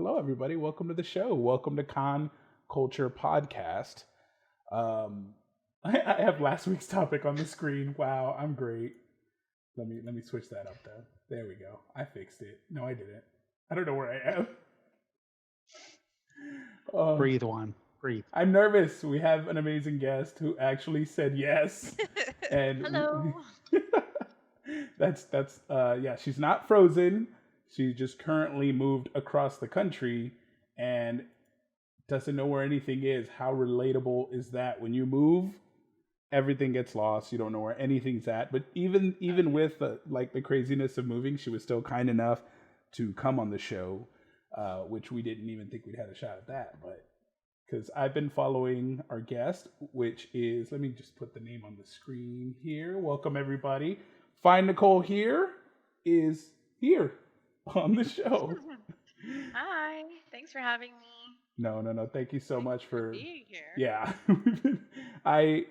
Hello, everybody. Welcome to the show. Welcome to Con Culture Podcast. Um, I have last week's topic on the screen. Wow, I'm great. Let me switch that up though. There we go. I fixed it. No, I didn't. I don't know where I am. Breathe one. Breathe. I'm nervous. We have an amazing guest who actually said yes, and Hello. yeah. She's not frozen. She just currently moved across the country and doesn't know where anything is. How relatable is that? When you move, everything gets lost. You don't know where anything's at. But even with the craziness of moving, she was still kind enough to come on the show, which we didn't even think we'd had a shot at that. But because I've been following our guest, which is, let me just put the name on the screen here. Welcome everybody. Find Nicole here is here on the show. Hi. Thanks for having me. No. Thank you so much for being here. Yeah. I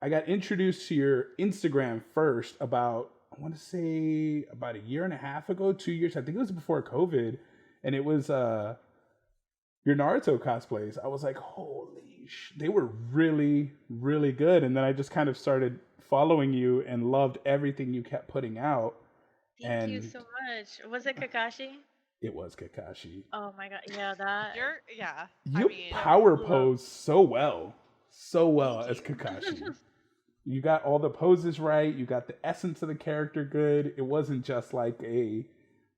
got introduced to your Instagram first about, I want to say about a year and a half ago, 2 years. I think it was before COVID, and it was your Naruto cosplays. I was like, holy they were really, really good. And then I just kind of started following you and loved everything you kept putting out. Thank you so much. Was it Kakashi? It was Kakashi. Oh my god, yeah, that. You power pose so well as Kakashi. You got all the poses right. You got the essence of the character good. It wasn't just like a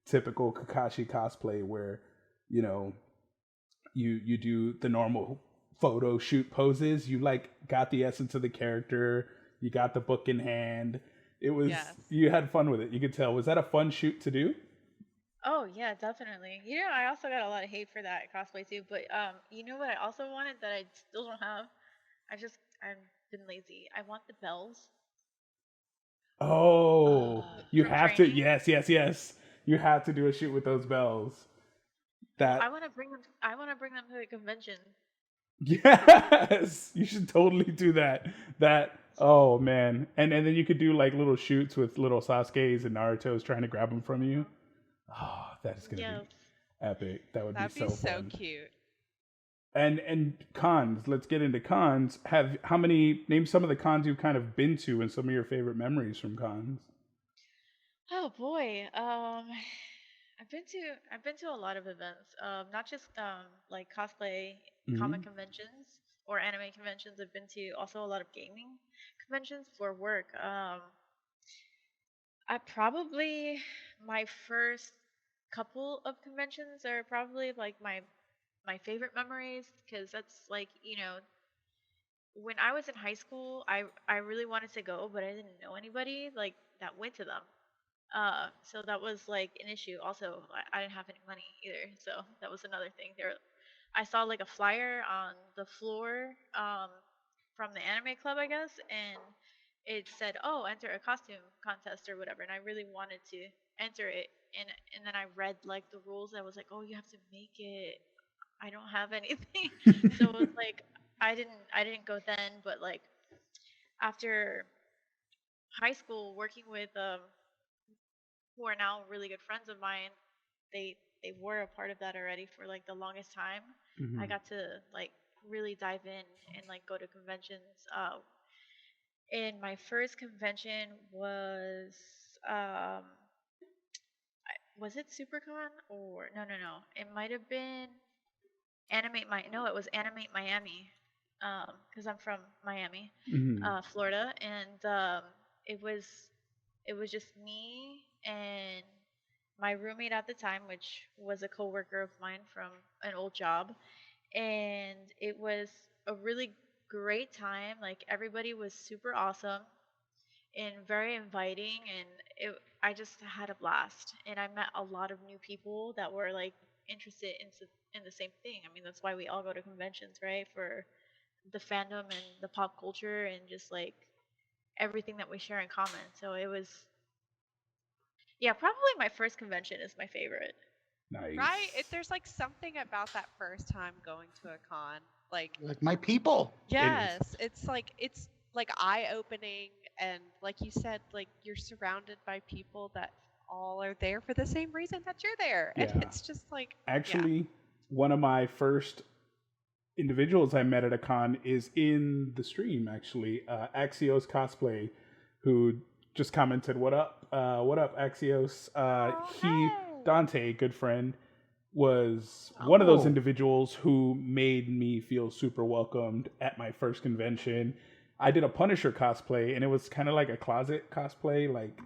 typical Kakashi cosplay where, you do the normal photo shoot poses. You got the essence of the character. You got the book in hand. It was You had fun with it. You could tell. Was that a fun shoot to do? Oh yeah, definitely. I also got a lot of hate for that cosplay too. But you know what I also wanted that I still don't have? I've been lazy. I want the bells. Oh, you have training. to. Yes. You have to do a shoot with those bells. I want to bring them. I want to bring them to a convention. Yes, you should totally do that. Oh man, and then you could do like little shoots with little Sasuke's and Naruto's trying to grab them from you. Oh, that is gonna be epic. That'd be so fun. Cute. And cons. Let's get into cons. Name some of the cons you've kind of been to and some of your favorite memories from cons. Oh boy. I've been to a lot of events. Not just like cosplay comic conventions or anime conventions. I've been to also a lot of gaming conventions for work. I probably my first couple of conventions are probably like my favorite memories because that's like when I was in high school I really wanted to go but I didn't know anybody like that went to them. So that was like an issue. Also, I didn't have any money either, so that was another thing. I saw like a flyer on the floor from the anime club, I guess, and it said, "Oh, enter a costume contest or whatever." And I really wanted to enter it, and then I read like the rules. I was like, "Oh, you have to make it." I don't have anything, so it was like I didn't go then, but like after high school, working with who are now really good friends of mine, they were a part of that already for like the longest time. I got to like really dive in and like go to conventions. And my first convention um was it SuperCon or no, it might have been it was Animate Miami, because I'm from Miami, Florida, and it was it was just me and my roommate at the time, which was a coworker of mine from an old job, and it was a really great time. Like everybody was super awesome and very inviting, and I just had a blast, and I met a lot of new people that were like interested in the same thing. I mean, that's why we all go to conventions, right? For the fandom and the pop culture and just like everything that we share in common. So it was probably my first convention is my favorite. Nice. Right? There's like something about that first time going to a con, like my people. Yes, it's like eye-opening, and like you said, like you're surrounded by people that all are there for the same reason that you're there. And Yeah. it's just like, yeah. Actually, one of my first individuals I met at a con is in the stream. Actually, Axios cosplay, who just commented, "What up? What up, Axios?" Oh, He hey. Dante, good friend, was one of those Oh. individuals who made me feel super welcomed at my first convention. I did a Punisher cosplay, and it was kind of like a closet cosplay. Like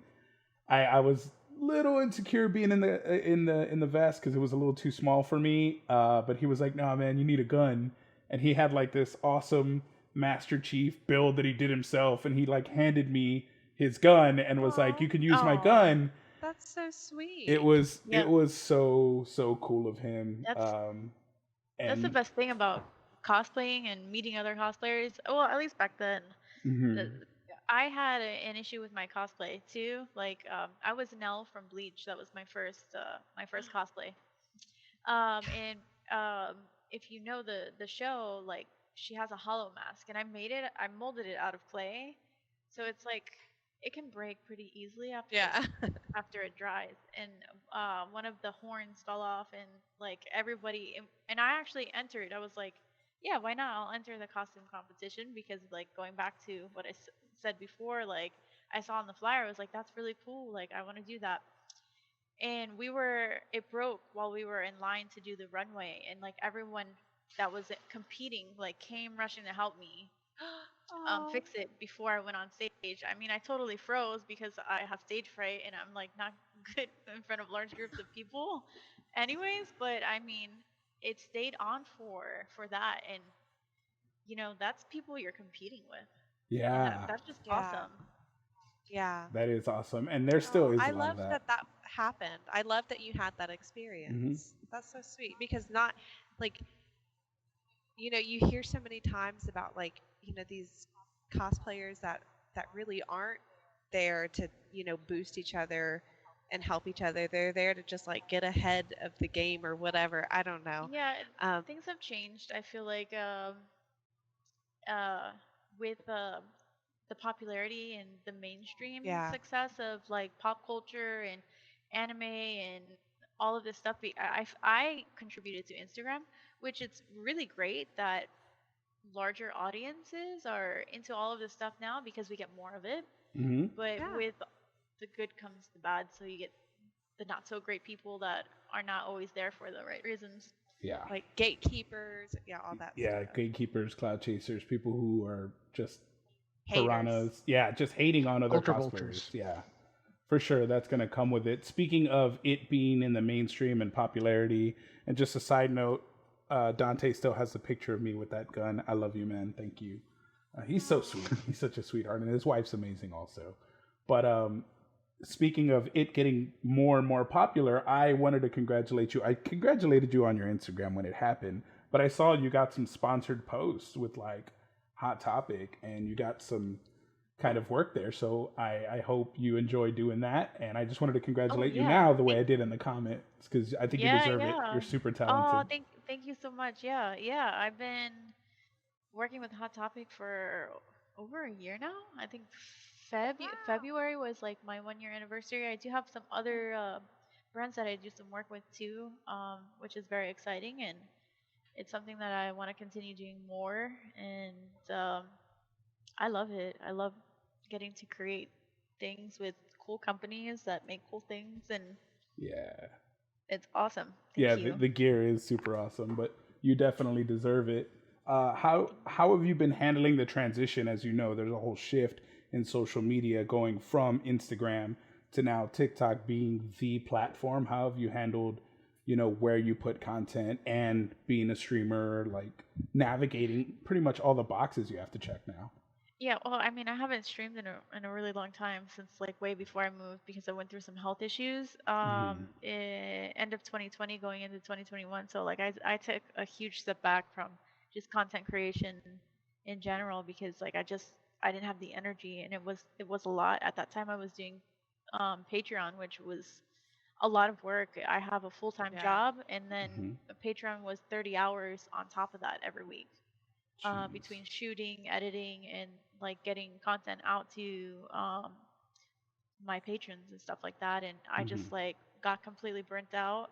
I was little insecure being in the vest because it was a little too small for me. But he was like, "No, man, you need a gun," and he had like this awesome Master Chief build that he did himself, and he like handed me his gun and was like, Aw, "You can use my Oh, gun." that's so sweet. It was yeah. so cool of him. That's the And best thing about cosplaying and meeting other cosplayers. Well, at least back then. The, mhm. I had an issue with my cosplay too. Like, I was Nell from Bleach. That was my first cosplay. And if you know the show, like she has a hollow mask, and I molded it out of clay, so it's like it can break pretty easily Yeah. after it dries. And one of the horns fell off, and like everybody, and I actually entered. I was like, yeah, why not? I'll enter the costume competition because like going back to what I said before, like I saw on the flyer, I was like, that's really cool. Like I want to do that. And it broke while we were in line to do the runway, and like everyone that was competing like came rushing to help me Oh, fix it before I went on stage. I mean, I totally froze because I have stage fright and I'm like not good in front of large groups of people anyways, but I mean, it stayed on for that, and that's people you're competing with, and Yeah, that's just yeah. awesome. Yeah. that is awesome. And there still Oh, is I a lot love of that. that that happened. I love that you had that Hmm. experience. That's so sweet because not like, you hear so many times about like, these cosplayers that really aren't there to, boost each other and help each other. They're there to just like get ahead of the game or whatever. I don't know. Yeah, Um, things have changed. I feel like uh, with the popularity and the mainstream yeah. success of like pop culture and anime and all of this stuff, I contributed to Instagram, which it's really great that larger audiences are into all of this stuff now because we get more of it. Hmm. But Yeah. with the good comes the bad, so you get the not so great people that are not always there for the right reasons. Yeah. Like gatekeepers, yeah, all that Yeah, stuff. gatekeepers, cloud chasers, people who are just Haters. piranhas. Yeah, just hating on other Ultra cosplayers. vultures. Yeah, for sure. That's going to come with it. Speaking of it being in the mainstream and popularity, and just a side note, Dante still has a picture of me with that gun. I love you, man. Thank you. He's so sweet. He's such a sweetheart, and his wife's amazing also. But speaking of it getting more and more popular, I wanted to congratulate you. I congratulated you on your Instagram when it happened, but I saw you got some sponsored posts with like Hot Topic, and you got some kind of work there. So I hope you enjoy doing that, and I just wanted to Oh congratulate you yeah. now the way I did in the comments because I think you Yeah, deserve it. yeah. You're super Oh, talented. thank you so much. Yeah, yeah. I've been working with Hot Topic for over a year now. I think Wow. February was like my 1 year anniversary. I do have some other brands that I do some work with too, which is very exciting, and it's something that I want to continue doing more. And I love it. I love getting to create things with cool companies that make cool things, and Yeah. it's awesome. Yeah, Thank you. the gear is super awesome, but you definitely deserve it. How have you been handling the transition? As you know, there's a whole shift in social media going from Instagram to now TikTok being the platform. How have you handled, where you put content and being a streamer, like navigating pretty much all the boxes you have to check now? Yeah, well, I mean, I haven't streamed in a really long time since like way before I moved because I went through some health issues. Hmm. End of 2020 going into 2021. So like I took a huge step back from just content creation in general because like I didn't have the energy, and it was a lot at that time. I was doing Patreon, which was a lot of work. I have a full-time Yeah. job, and then Hmm. Patreon was 30 hours on top of that every week, Jeez. between shooting, editing, and like getting content out to my patrons and stuff like that, and I Hmm. just like got completely burnt out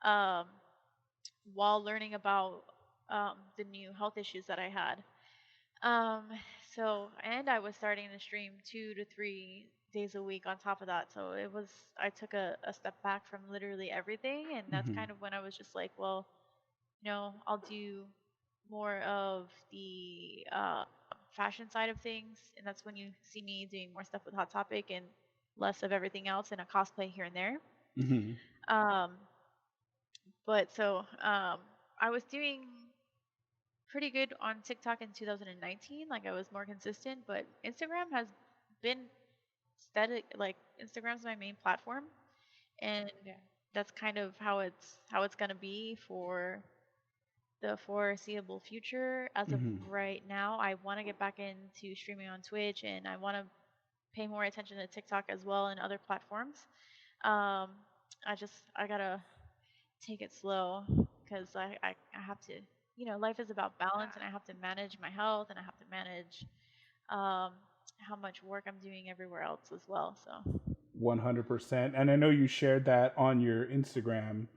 um, while learning about the new health issues that I had. Um, so, and I was starting to stream 2 to 3 days a week on top of that. So I took a step back from literally everything. And that's Hmm. kind of when I was just like, well, I'll do more of the fashion side of things. And that's when you see me doing more stuff with Hot Topic and less of everything else and a cosplay here and there. Hmm. Um, but so I was doing pretty good on TikTok in 2019. Like I was more consistent, but Instagram has been steady. Like Instagram's my main platform, and Yeah. that's kind of how it's gonna be for the foreseeable future. As of Hmm. right now, I want to get back into streaming on Twitch, and I want to pay more attention to TikTok as well and other platforms. Um, I gotta take it slow because I have to, life is about balance and I have to manage my health and I have to manage um, how much work I'm doing everywhere else as well. So, 100%. And I know you shared that on your Instagram.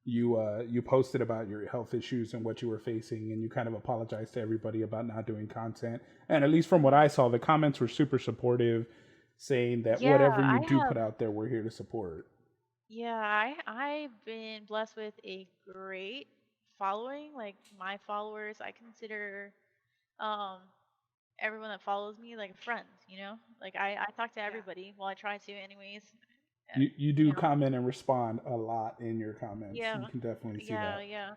You posted about your health issues and what you were facing, and you kind of apologized to everybody about not doing content. And at least from what I saw, the comments were super supportive, saying that yeah, whatever you I do have, put out there, we're here to support. yeah, I've been blessed with a great following. Like my followers, I consider um, everyone that follows me like a friend, Like I talk to Yeah. everybody. Well, I try to anyways. You You do know, comment and respond a lot in your comments. yeah, You can definitely see yeah, that. yeah.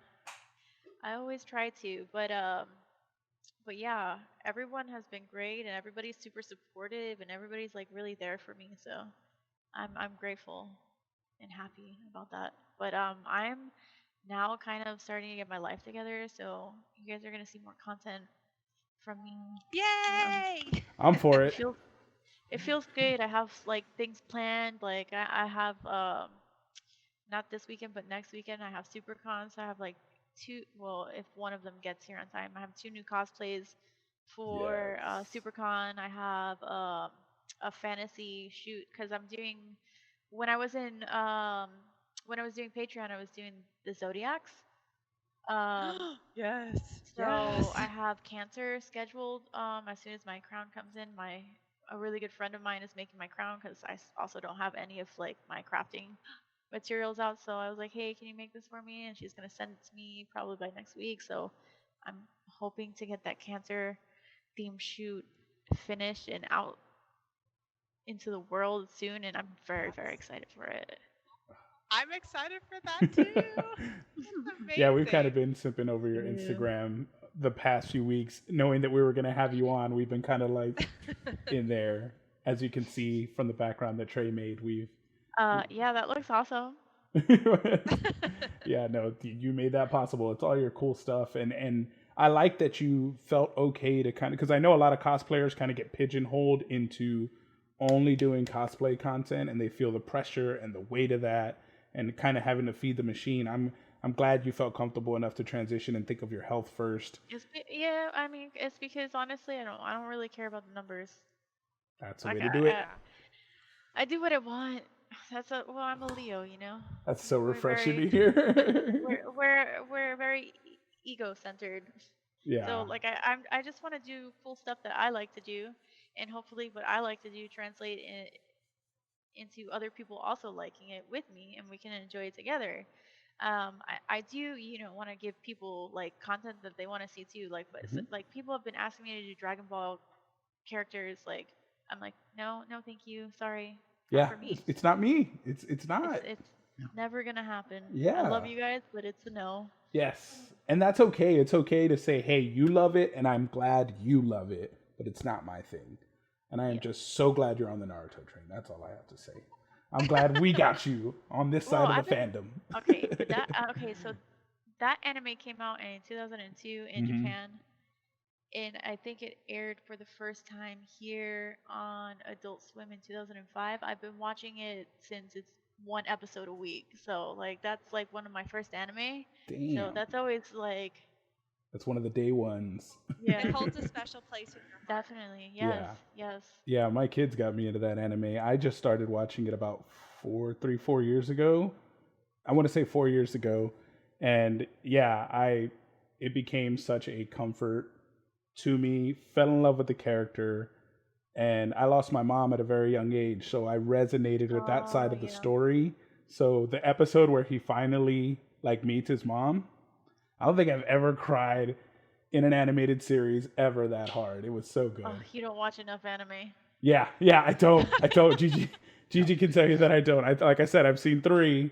I always try to, but yeah, everyone has been great and everybody's super supportive and everybody's like really there for me. So I'm grateful and happy about that. But I'm now kind of starting to get my life together, so you guys are gonna see more content from me. Um, Yay! I'm for it it. feels it feels good. I have like things planned. Like I have not this weekend, but next weekend I have SuperCon. So I have like two. Well, if one of them gets here on time, I have two new cosplays for Yes. SuperCon. I have a fantasy shoot because I'm doing. When I was in when I was doing Patreon, I was doing the Zodiacs. Um, Yes. so Yes. I have Cancer scheduled as soon as my crown comes in. My A really good friend of mine is making my crown because also don't have any of like my crafting materials out. So I was like, hey, can you make this for me? And she's gonna send it to me probably by next week. So I'm hoping to get that Cancer theme shoot finished and out into the world soon. And I'm very, very Yes. excited for it. I'm excited for that too. That's Yeah, we've kind of amazing. been sipping over your Yeah. Instagram the past few weeks, knowing that we were going to have you on. We've been kind of like in there, as you can see from the background that Trey made. Yeah, that looks awesome. Yeah, no, you made that possible. It's all your cool stuff, and I like that you felt okay to kind of, because I know a lot of cosplayers kind of get pigeonholed into only doing cosplay content, and they feel the pressure and the weight of that, and kind of having to feed the machine. I'm glad you felt comfortable enough to transition and think of your health first. Yeah, I mean, it's because honestly, I don't really care about the numbers. That's the way Like to do it. Yeah. I do what I want. Well, I'm a Leo. That's so We're refreshing very to hear. we're very ego centered. So Yeah. like I just want to do cool stuff that I like to do, and hopefully what I like to do translate into other people also liking it with me, and we can enjoy it together. I do want to give people like content that they want to see too. Like Mhm. like people have been asking me to do Dragon Ball characters. Like I'm like no thank you, sorry, not Yeah, for me. it's not me. It's not. It's never gonna happen. I love Yeah. you guys, but it's a no. Yes. And that's okay. It's okay to say, hey, you love it, and I'm glad you love it, but it's not my thing. And I am Yeah. just so glad you're on the Naruto train. That's all I have to say. I'm glad we got you on this Well, side of the I've been fandom. okay. Okay, so that anime came out in 2002 in Hmm. Japan, and I think it aired for the first time here on Adult Swim in 2005. I've been watching it since it's one episode a week. So like that's like one of my first anime. So Damn. that's always like That's one of the day ones. Yeah, It holds a special place in your heart. definitely. Yes, Yeah. yes. Yeah, my kids got me into that anime. I just started watching it about 4 years ago. I want to say 4 years ago. And yeah, it became such a comfort to me. Fell in love with the character, and I lost my mom at a very young age, so I resonated with that Oh, side of the yeah. story. So the episode where he finally like meets his mom, I don't think I've ever cried in an animated series ever that hard. It was so Oh, good. you don't watch enough anime. Yeah, yeah, I don't. I don't. Gigi can tell you that I don't. Like I said, I've seen three,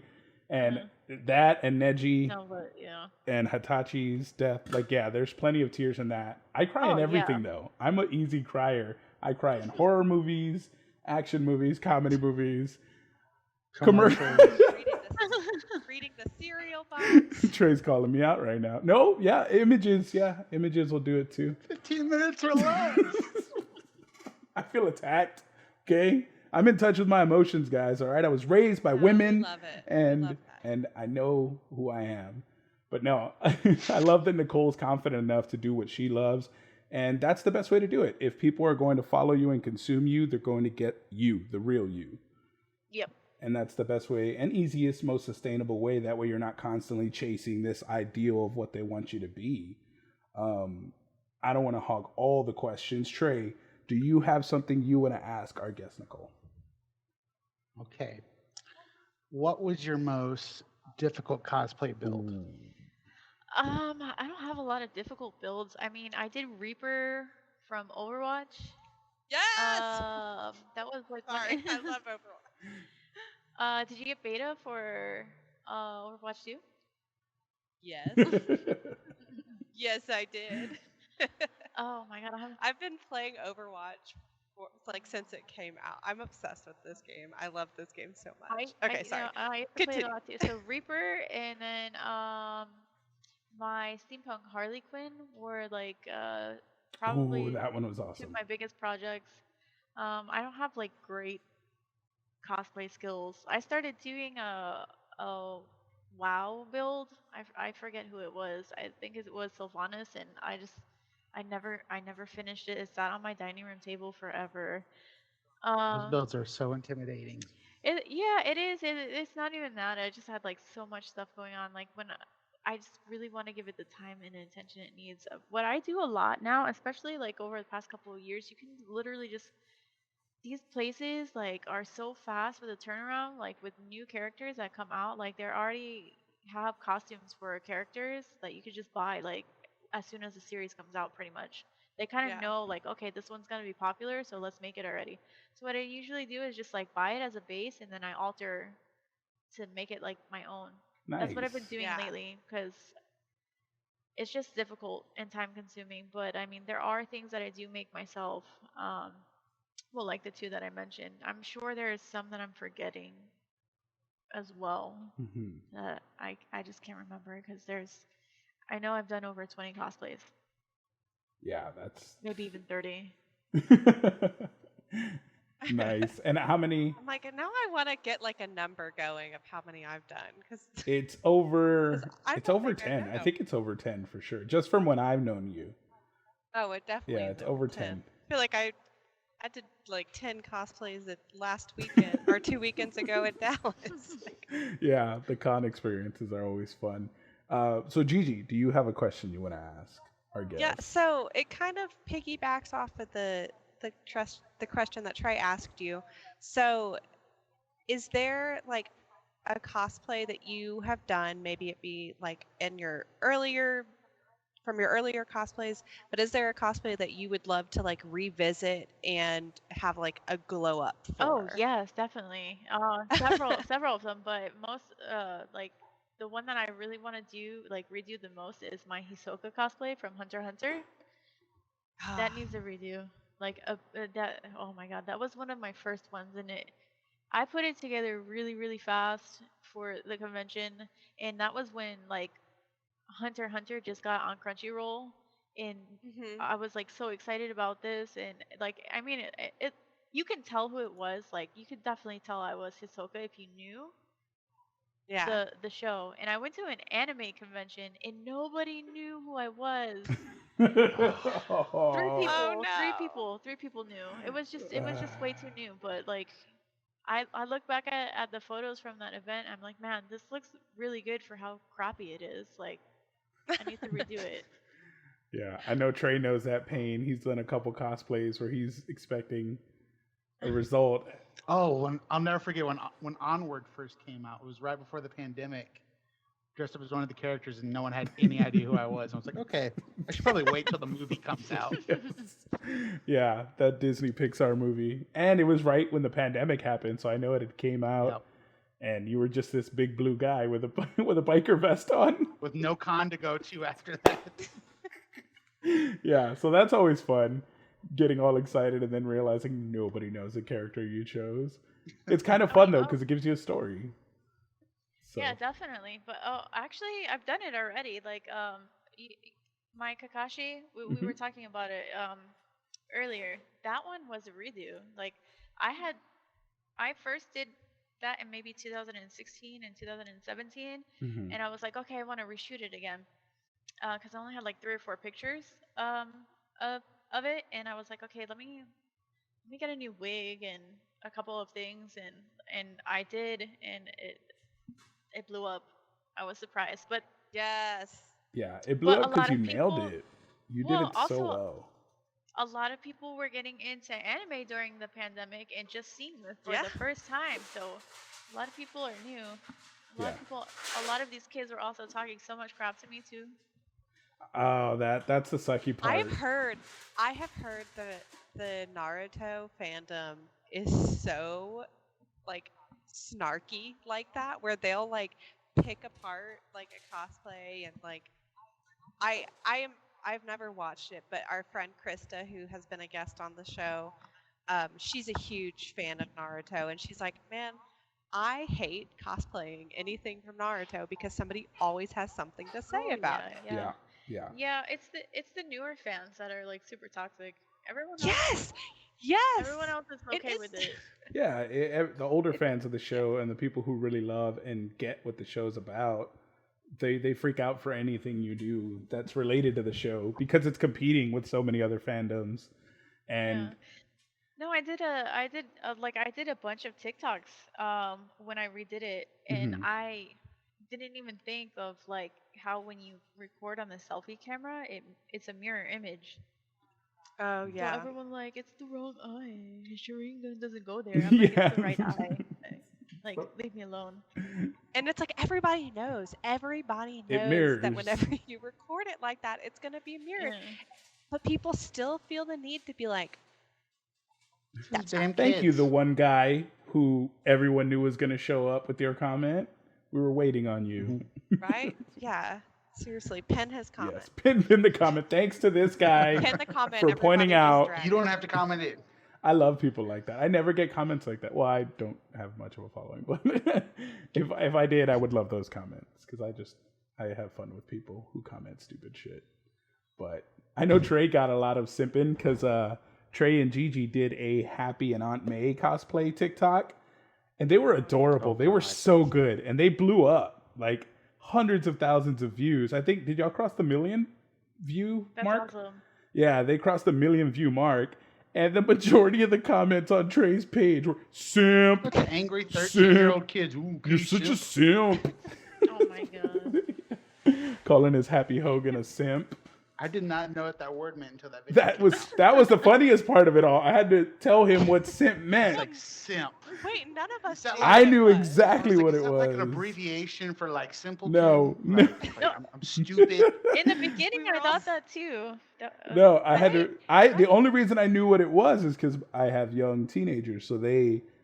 and Uh, that and Neji no, but yeah. and Hitachi's death. Like, yeah, there's plenty of tears in that. I cry in Oh, yeah. everything though. I'm an easy crier. I cry in horror movies, action movies, comedy movies, commercials. Commercials. Reading the cereal box. Trey's calling me out right now. No, yeah, images. Yeah, images will do it too. 15 minutes or less. I feel attacked. Okay, I'm in touch with my emotions, guys. All right, I was raised by No, we women, love it. We and love that. and I know who I am. But no, I love that Nicole's confident enough to do what she loves, and that's the best way to do it. If people are going to follow you and consume you, they're going to get you, the real you. Yep. And that's the best way and easiest, most sustainable way. That way, you're not constantly chasing this ideal of what they want you to be. I don't want to hog all the questions. Trey, do you have something you want to ask our guest, Nicole? Okay. What was your most difficult cosplay build? I don't have a lot of difficult builds. I mean, I did Reaper from Overwatch. Yes. That was like Sorry, I love Overwatch. Did you get beta for Overwatch 2? Yes. Yes, I did. Oh my god, I have I've been playing Overwatch for, like since it came out. I'm obsessed with this game. I love this game so much. Okay, sorry. I used to play it a Continue. lot too. So Reaper and then my Steampunk Harley Quinn were like Ooh, probably that one was two of awesome. my biggest projects. I don't have like great cosplay skills. I started doing a WoW build. I forget who it was. I think it was Sylvanas, and I never finished it. It sat on my dining room table forever. Those Uh, builds are so intimidating. yeah, it is. It's not even that. I just had like so much stuff going on. Like when I just really want to give it the time and attention it needs. What I do a lot now, especially like over the past couple of years, you can literally just these places like are so fast with the turnaround. Like with new characters that come out, like they already have costumes for characters that you could just buy like as soon as the series comes out. Pretty much, they kind of Yeah. know like okay, this one's gonna be popular, so let's make it already. So what I usually do is just like buy it as a base and then I alter to make it like my own. That's what I've been Nice. doing Yeah. lately because it's just difficult and time consuming. But I mean, there are things that I do make myself. Well, like the two that I mentioned. I'm sure there's some that I'm forgetting as well Mhm. that I just can't remember because I know I've done over 20 cosplays, Yeah, that's maybe even 30. nice. And how many? I'm like, now I want to get like a number going of how many I've done because It's over. I It's don't over think I 10. I know. think it's over 10 for sure. Just from when I've known you. Oh, it definitely Yeah, is it's over 10. 10. I feel like I did like 10 cosplays at last weekend or 2 weekends ago at Dallas. Like, Yeah, the con experiences are always fun. So Gigi, do you have a question you want to ask our yeah, guest? so it kind of piggybacks off of the question that Trey asked you. So, is there like a cosplay that you have done? Maybe it be like in your earlier from your earlier cosplays, but is there a cosplay that you would love to like revisit and have like a glow up Oh for? yes, definitely. Several of them, but most like the one that I really want to do like redo the most is my Hisoka cosplay from Hunter x Hunter. That needs a redo. Like that. Oh my god, that was one of my first ones, and I put it together really fast for the convention, and that was when like Hunter x Hunter just got on Crunchyroll, and Hmm. I was like so excited about this, and like I mean it you can tell who it was. Like you could definitely tell I was Hisoka if you knew. Yeah. the show, and I went to an anime convention, and nobody knew who I was. Three Oh, Oh people, three no. people, three people knew. It was just way too new. But like, I look back at the photos from that event. I'm like, man, this looks really good for how crappy it is. Like, I need to redo it. yeah. I know Trey knows that pain. He's done a couple cosplays where he's expecting a result. Oh, I'll never forget when Onward first came out. It was right before the pandemic. Dressed up as one of the characters, and no one had any idea who I was. I was like, okay, I should probably wait till the movie comes out. Yes. Yeah, that Disney Pixar movie. And it was right when the pandemic happened, so I know it had came out. Yep. And you were just this big blue guy with a with a biker vest on. With no con to go to after that. Yeah, so that's always fun. Getting all excited and then realizing nobody knows the character you chose. It's kind of fun though because it gives you a story. So. Yeah, definitely. But actually, I've done it already. Like, my Kakashi, we were talking about it earlier. That one was a redo. Like, I first did that in maybe 2016 and 2017, Mhm. and I was like, okay, I want to reshoot it again, because I only had like 3 or 4 pictures of it, and I was like, okay, let me get a new wig and a couple of things, and I did, and it blew up. I was surprised, but Yes. Yeah, it blew a up because lot you of nailed people. it. You did Well, it so also well. a lot of people were getting into anime during the pandemic and just seeing it for Yeah. the first time. So a lot of people are new. Yeah. A lot of these kids were also talking so much crap to me too. Oh, that's the sucky part. I have heard the Naruto fandom is so like snarky like that, where they'll like pick apart like a cosplay and like I've never watched it, but our friend Krista, who has been a guest on the show, she's a huge fan of Naruto, and she's like, man, I hate cosplaying anything from Naruto because somebody always has something to say about it. Yeah, yeah. Yeah, it's the newer fans that are like super toxic. Everyone Yes, yes. everyone else is It okay is- with it. Yeah, the older fans of the show and the people who really love and get what the show's about, they freak out for anything you do that's related to the show because it's competing with so many other fandoms. And Yeah. No, I did a bunch of TikToks when I redid it, and Mhm. I didn't even think of like how when you record on the selfie camera, it's a mirror image. Oh So yeah. everyone like it's the wrong eye. Sharingan doesn't go there. I'm like Yeah. it's the right eye. Like leave me alone. And it's like everybody knows It that mirrors. whenever you record it like that, it's going to be mirrored. Yeah. But people still feel the need to be like, That's damn Thank you, kids. the one guy who everyone knew was going to show up with your comment. We were waiting on you. right? Yeah. Seriously, Penn has comment. Yes, pin the comment. Thanks to this guy Pin the comment. for everybody pointing just out. drag You it. don't have to comment it. I love people like that. I never get comments like that. Well, I don't have much of a following, but if I did, I would love those comments because I have fun with people who comment stupid shit. But I know Trey got a lot of simping because Trey and Gigi did a Happy and Aunt May cosplay TikTok, and they were adorable. They were so good, and they blew up like hundreds of thousands of views. I think did y'all cross the 1 million view That's mark? awesome. Yeah, they crossed the 1 million view mark. And the majority of the comments on Trey's page were simp. Look at angry 13-year-old kids. Ooh, You're such a simp. Oh my god. Calling his Happy Hogan a simp. I did not know what that word meant until that video. That was the funniest part of it all. I had to tell him what simp meant. It's like simp. Wait, none of us Is that knew like- I what it knew was. exactly I was what like, it is that was. like an abbreviation for like simpleton? No, Like, I'm stupid. In the beginning, We were I all thought that too. No, I had to. The only reason I knew what it was is because I have young teenagers, so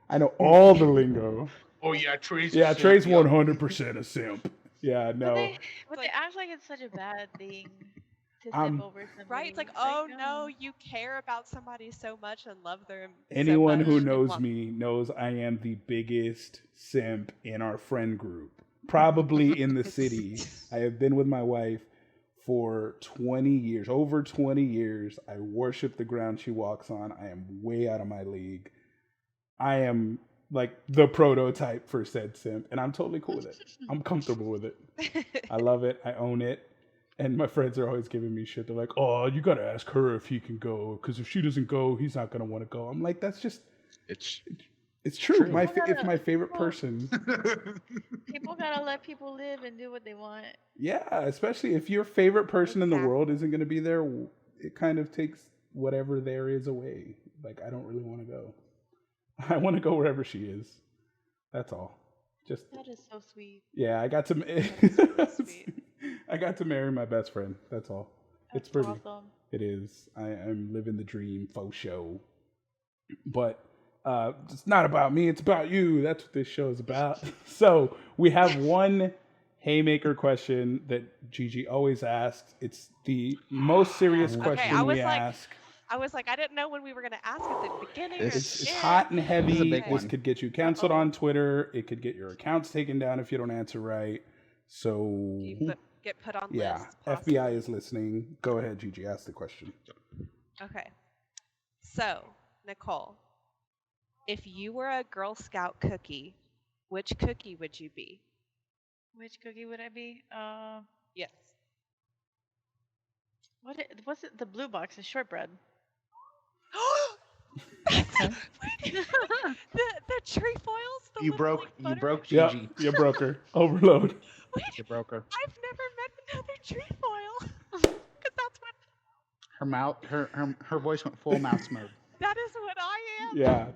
I know all the lingo. Oh yeah, Trey's. Yeah, a simp, Trey's yo. 100% a simp. Yeah, But no. they Like- act like it's such a bad thing to Um, simp over somebody. Right? It's like, oh no, you care about somebody so much and love them. Anyone so who much and knows want- me knows I am the biggest simp in our friend group, probably in the city. I have been with my wife for 20 years, over 20 years. I worship the ground she walks on. I am way out of my league. I am like the prototype for said simp, and I'm totally cool with it. I'm comfortable with it. I love it. I own it. And my friends are always giving me shit. They're like, "Oh, you gotta ask her if he can go, because if she doesn't go, he's not gonna want to go." I'm like, "That's just it's true. True. It's my favorite person." People gotta let people live and do what they want. Yeah, especially if your favorite person in the Exactly. world isn't gonna be there, it kind of takes whatever there is away. Like, I don't really want to go. I want to go wherever she is. That's all. Just That is so sweet. yeah, I got to really sweet. I got to marry my best friend. That's all. That's It's pretty. awesome. It is. I'm living the dream, faux show. But it's not about me. It's about you. That's what this show is about. So we have one haymaker question that Gigi always asks. It's the most serious Okay, question I was we like- ask. I was like, I didn't know when we were going to ask at the beginning. or It's the It's end. hot and This is a heavy. big This one. could get you canceled Uh-oh. on Twitter. It could get your accounts taken down if you don't answer right. So You get put on yeah, lists. FBI possibly. is listening. Go ahead, Gigi. Ask the question. Okay. So, Nicole, if you were a Girl Scout cookie, which cookie would you be? Which cookie would I be? Yes. What's it? The blue box is shortbread. the trefoils? The You little, broke like, you butter- broke Yeah, Gigi. you broke her. Overload. Wait, You broke her. I've never met another trefoil. Because that's what Her mouth her voice went full mouse mode. that is what I am. Yeah,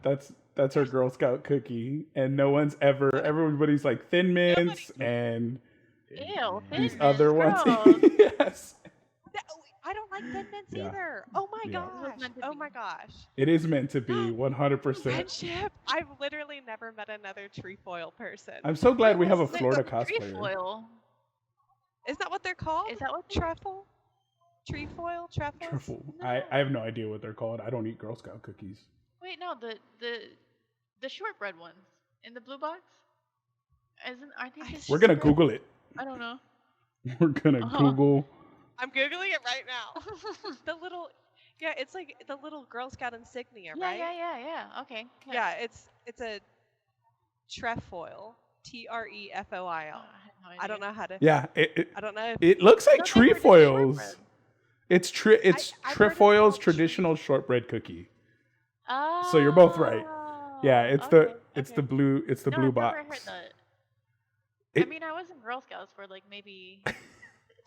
that's her Girl Scout cookie, and no one's ever. Everybody's like Thin Mints and Ew, these Thin other Mints, ones. gross. Yes, I don't like Thin Mints Yeah. either. Oh my Yeah. It was gosh. meant to Oh be. my gosh. it is meant to be 100%. Friendship. I've literally never met another trefoil person. I'm so glad we have a Wait, Florida the cosplayer. trefoil. Is that what they're called? Is that what they- Truffle? Trefoil? Truffles? Truffle. No. I have no idea what they're called. I don't eat Girl Scout cookies. Wait, no, the shortbread ones in the blue box. Aren't they just We're gonna shortbread? Google it. I don't know. We're gonna Uh-huh. Google. I'm Googling it right now. The little, yeah, it's like the little Girl Scout insignia, Yeah, right? yeah. Okay. Yeah, it's a trefoil. Trefoil. I have no I don't idea. know how to. Yeah, it I don't know. it looks like No, they were just trefoils. shortbread. It's I've heard it trefoil's called traditional shortbread cookie. Oh. So you're both right. Yeah, it's okay, the blue No, I've Never box. heard that. It- I mean, I was in Girl Scouts for like maybe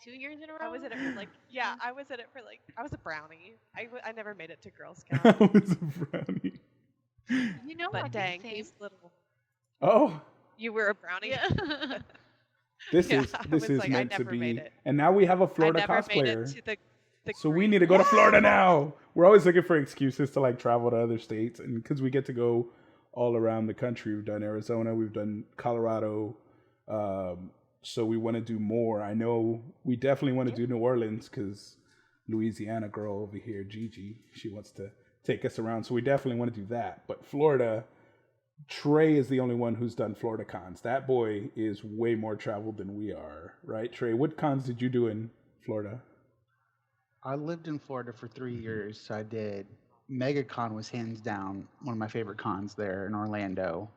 2 years in a row. I was in it for like, yeah, I was in it for like, I was a brownie. I never made it to Girl I Scout. was a brownie. You know, But what? dang, Same. these little. Oh, You were a brownie. Yeah. this Yeah, is I this was is like, I meant to never made be. it. And now we have a I Florida never made cosplayer. it to the So we green- need to go to Florida now. We're always looking for excuses to like travel to other states, and because we get to go all around the country. We've done Arizona, we've done Colorado, so we want to do more. I know we definitely want to do New Orleans because Louisiana girl over here, Gigi, she wants to take us around. So we definitely want to do that. But Florida, Trey is the only one who's done Florida cons. That boy is way more traveled than we are, right? Trey, what cons did you do in Florida? I lived in Florida for 3 years. So I did. MegaCon was hands down one of my favorite cons there in Orlando.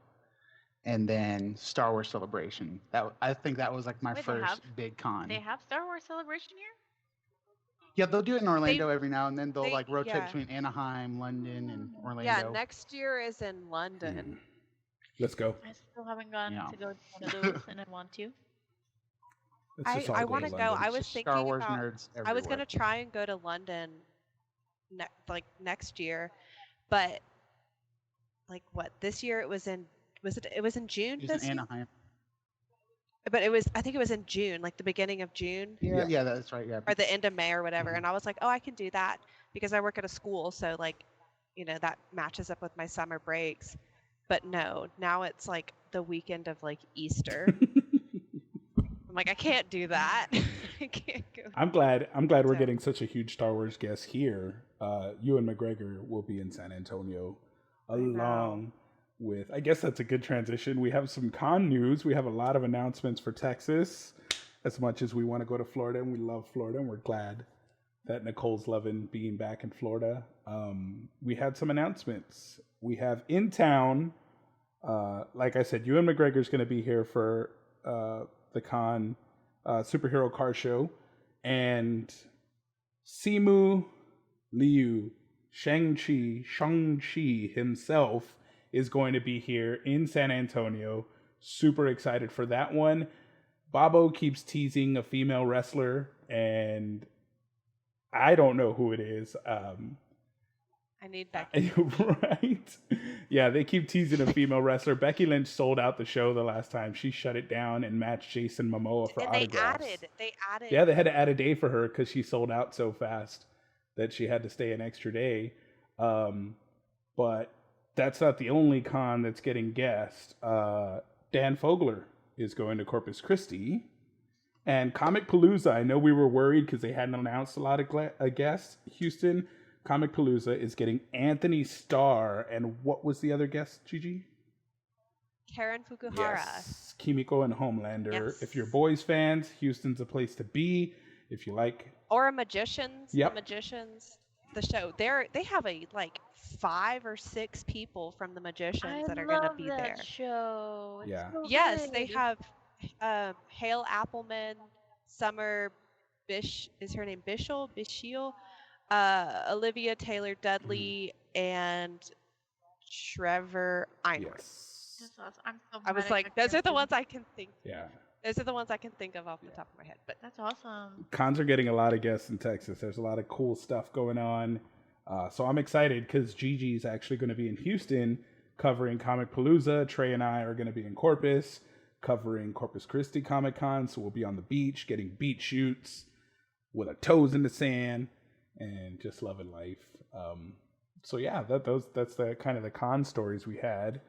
And then Star Wars Celebration. I think that was like my Wait, they first have- big con. They have Star Wars Celebration here? Yeah, they'll do it in Orlando every now and then. They'll they- like rotate yeah. between Anaheim, London, and Orlando. Yeah, next year is in London. Let's go. I still haven't gone Yeah. to go to one of those, and I want to. Let's just all I to want to go. London. I was Just thinking Star Wars about. nerds everywhere. I was gonna try and go to London, like next year, but like what this year it was in. It was in June Just this in year? Anaheim. But I think it was in June, like the beginning of June Yeah, that's right. Yeah. or the end of May or whatever. Mhm. And I was like, oh, I can do that because I work at a school, so like, that matches up with my summer breaks. But no, now it's like the weekend of like Easter. I'm like, I can't do that. I can't go. I'm glad we're So- getting such a huge Star Wars guest here. Ewan McGregor will be in San Antonio along with, I guess that's a good transition. We have some con news. We have a lot of announcements for Texas. As much as we want to go to Florida, and we love Florida, and we're glad that Nicole's loving being back in Florida. We had some announcements. We have in town Like I said, Ewan McGregor's going to be here for the con superhero car show, and Simu Liu Shang-Chi himself is going to be here in San Antonio. Super excited for that one. Bobo keeps teasing a female wrestler, and I don't know who it is. I need Becky. Right? Yeah, they keep teasing a female wrestler. Becky Lynch sold out the show the last time. She shut it down and matched Jason Momoa for And autographs. they added. Yeah, they had to add a day for her because she sold out so fast that she had to stay an extra day. But that's not the only con that's getting guests. Dan Fogler is going to Corpus Christi. And Comic Palooza, I know we were worried because they hadn't announced a lot of guests. Houston Comic Palooza is getting Anthony Starr. And what was the other guest, Gigi? Karen Fukuhara. Yes, Kimiko and Homelander. Yes. If you're boys fans, Houston's a place to be. If you like... Or Magicians. Yep. The Magicians. The show. They have like 5 or 6 people from the Magicians that are going to be there. I love that show. It's Yeah. so Yes, they good. have Hale Appleman, Summer Bish is her name Bishil, Olivia Taylor Dudley, and Trevor Einhorn. Yes. That's awesome. I'm so I was glad like, got those are the Karen ones I can think. Yeah. Those are the ones I can think of off the top of my head. But That's awesome. Cons are getting a lot of guests in Texas. There's a lot of cool stuff going on. So I'm excited because Gigi's actually going to be in Houston covering Comic Palooza. Trey and I are going to be in Corpus covering Corpus Christi Comic Con. So we'll be on the beach getting beach shoots with our toes in the sand and just loving life. So yeah, that's the kind of the con stories we had.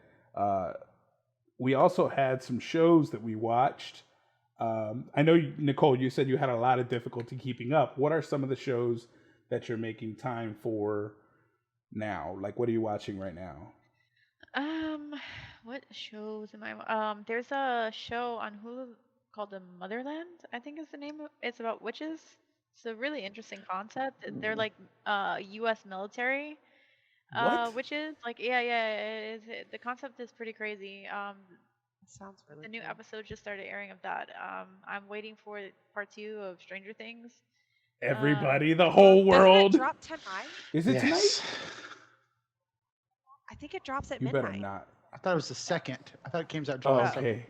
We also had some shows that we watched. I know, Nicole, you said you had a lot of difficulty keeping up. What are some of the shows that you're making time for now? Like, what are you watching right now? What shows am I? There's a show on Hulu called The Motherland, I think is the name of. It's about witches. It's a really interesting concept. They're like U.S. military What? witches. Like the concept is pretty crazy. it sounds really The new good. episode just started airing of that. I'm waiting for part 2 of Stranger Things. Everybody, the whole Doesn't world. it drop tonight? Is it tonight? I think it drops at You midnight. better not. I thought it was the second. I thought it came out Oh, July 2nd. okay.